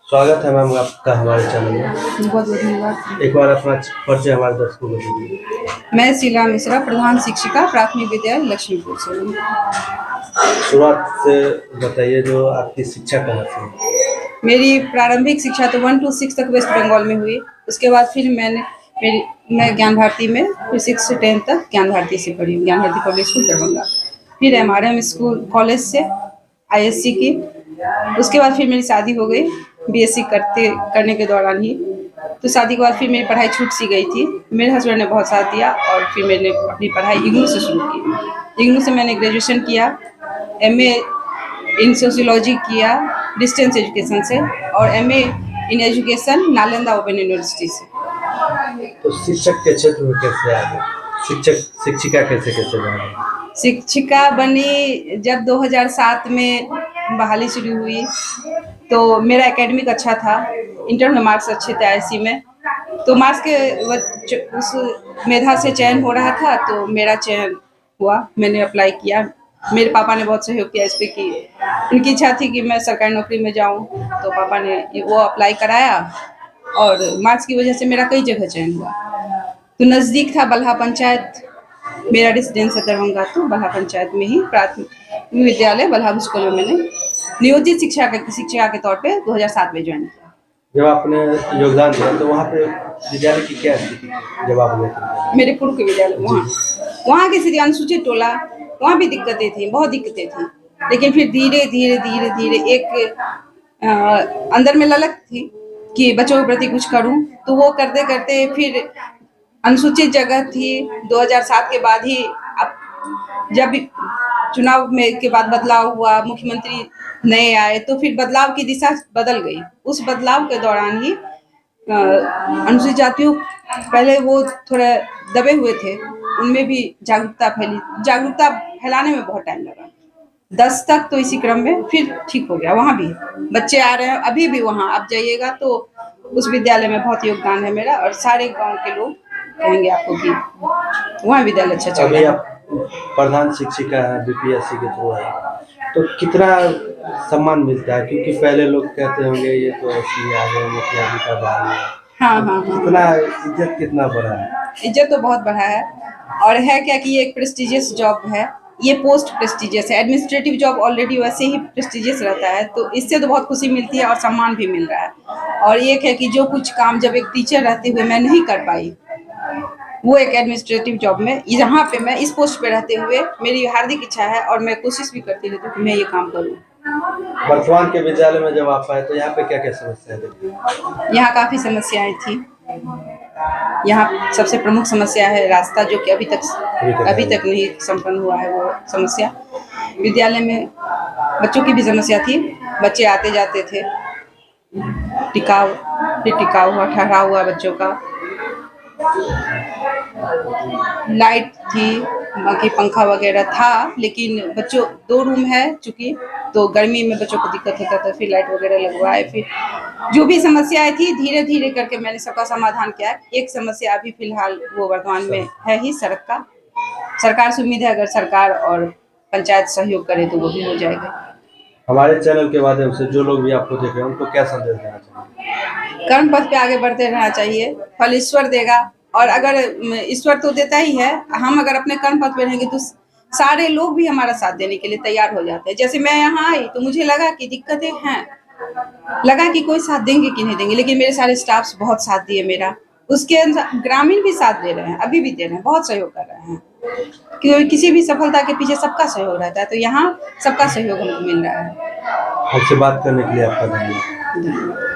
स्वागत है मैम आपका हमारे चैनल में। बहुत बहुत धन्यवाद। एक बार अपना परिचय हमारे दर्शकों को दीजिए। मैं शीला मिश्रा, प्रधान शिक्षिका, प्राथमिक विद्यालय लक्ष्मीपुर से हूँ। शुरुआत से बताइए, जो आपकी शिक्षा कहाँ से है? मेरी प्रारंभिक शिक्षा तो 1 to 6 तक वेस्ट बंगाल में हुई। उसके बाद फिर मैं ज्ञान भारती में फिर 6 से 10 तक ज्ञान भारती से पढ़ी, ज्ञान भारती पब्लिक स्कूल दरभंगा। फिर MRM स्कूल कॉलेज से ISC की। उसके बाद फिर मेरी शादी हो गई BSc करने के दौरान ही। तो शादी के बाद फिर मेरी पढ़ाई छूट सी गई थी। मेरे हस्बैंड ने बहुत साथ दिया और फिर मैंने अपनी पढ़ाई इग्नू से शुरू की। इग्नू से मैंने ग्रेजुएशन किया, MA इन सोशियोलॉजी किया डिस्टेंस एजुकेशन से, और MA in education Nalanda open university से। तो शिक्षक के क्षेत्र में कैसे आ गए? शिक्षिका कैसे बने? शिक्षिका बनी जब 2007 में बहाली शुरू हुई। तो मेरा एकेडमिक अच्छा था, इंटर में मार्क्स अच्छे थे ISC में। तो मार्क्स के उस मेधा से चयन हो रहा था, तो मेरा चयन हुआ, मैंने अप्लाई किया। मेरे पापा ने बहुत सहयोग किया इस पर कि उनकी इच्छा थी कि मैं सरकारी नौकरी में जाऊं। तो पापा ने वो अप्लाई कराया और मार्क्स की वजह से मेरा कई जगह चयन हुआ। तो नज़दीक था बल्हा पंचायत, मेरा रेसिडेंस है दरभंगा, तो बल्हा पंचायत में ही प्राथमिक विद्यालय बल्हा स्कूल में मैंने नियोजित शिक्षा के तौर पे 2007 में ज्वाइन किया। जब आपने योगदान दिया तो वहाँ पे विद्यालय की क्या स्थिति थी जब आप गए? मेरे पूर्व के विद्यालय वहाँ की स्थिति अनुसूचित टोला, वहाँ भी दिक्कतें थी, बहुत दिक्कतें थी। लेकिन फिर धीरे धीरे एक अंदर में ललक थी कि बच्चों के प्रति कुछ करूं। तो वो करते करते फिर अनुसूचित जगह थी। 2007 के बाद ही अब जब चुनाव में के बाद बदलाव हुआ, मुख्यमंत्री नए आए, तो फिर बदलाव की दिशा बदल गई। उस बदलाव के दौरान ही अनुसूचित जातियों पहले वो थोड़ा दबे हुए थे, उनमें भी जागरूकता फैली। जागरूकता फैलाने में बहुत टाइम लगा, 10 तक तो इसी क्रम में फिर ठीक हो गया। वहाँ भी बच्चे आ रहे हैं, अभी भी वहाँ आप जाइएगा तो उस विद्यालय में बहुत योगदान है मेरा, और सारे गांव के लोग कहेंगे आपको कि वहाँ विद्यालय अच्छा चल रहा है। प्रधान शिक्षिका है, BPSC के थ्रू है, तो कितना सम्मान मिलता है? क्योंकि पहले लोग कहते होंगे ये तो ऐसी आ गए, मुखिया जी का बाल है। हाँ। कितना इज्जत कितना बढ़ा है? इज्जत तो बहुत बढ़ा है, और है क्या कि ये एक प्रेस्टिजियस जॉब है। ये पोस्ट प्रेस्टिजियस है, एडमिनिस्ट्रेटिव जॉब ऑलरेडी वैसे ही प्रेस्टिजियस रहता है, तो इससे तो बहुत खुशी मिलती है और सम्मान भी मिल रहा है। और एक है कि जो कुछ काम जब एक टीचर रहते हुए मैं नहीं कर पाई, वो एक एडमिनिस्ट्रेटिव जॉब में यहाँ पे मैं इस पोस्ट पे रहते हुए मेरी हार्दिक इच्छा है, और मैं कोशिश भी करती रहती हूँ कि मैं ये काम करूँ। वर्तमान के विद्यालय में जब आप आए तो यहाँ पे क्या क्या समस्याएं देखी? यहाँ काफ़ी समस्याएं थी। यहाँ सबसे प्रमुख समस्या है रास्ता, जो कि अभी तक नहीं संपन्न हुआ है वो समस्या। विद्यालय में बच्चों की भी समस्या थी, बच्चे आते जाते थे, टिकाव हुआ, ठहराव हुआ बच्चों का। लाइट थी, बाकी पंखा वगैरह था, लेकिन बच्चों 2 रूम है चूंकि, तो गर्मी में बच्चों को दिक्कत होता था, फिर लाइट वगैरह लगवाए। फिर जो भी समस्याएं थी धीरे धीरे करके मैंने सबका समाधान किया। एक समस्या अभी फिलहाल वो वर्तमान में है ही सड़क का। सरकार से उम्मीद है अगर सरकार और पंचायत सहयोग करे तो वो भी हो जाएगा। हमारे चैनल के माध्यम से जो लोग भी आपको देख रहे हैं उनको क्या संदेश देना चाहिए? कर्म पथ पे आगे बढ़ते रहना चाहिए, फल ईश्वर देगा। और अगर ईश्वर तो देता ही है, हम अगर अपने कर्म पथ पे रहेंगे तो सारे लोग भी हमारा साथ देने के लिए तैयार हो जाते हैं। जैसे मैं यहाँ आई तो मुझे लगा कि दिक्कतें हैं, लगा कि कोई साथ देंगे कि नहीं देंगे, लेकिन मेरे सारे स्टाफ्स बहुत साथ दिए मेरा। उसके अनुसार ग्रामीण भी साथ दे रहे हैं, अभी भी दे रहे हैं, बहुत सहयोग कर रहे हैं, क्योंकि किसी भी सफलता के पीछे सबका सहयोग रहता है। तो यहाँ सबका सहयोग हमको मिल रहा है। आपसे बात करने के लिए आपका धन्यवाद।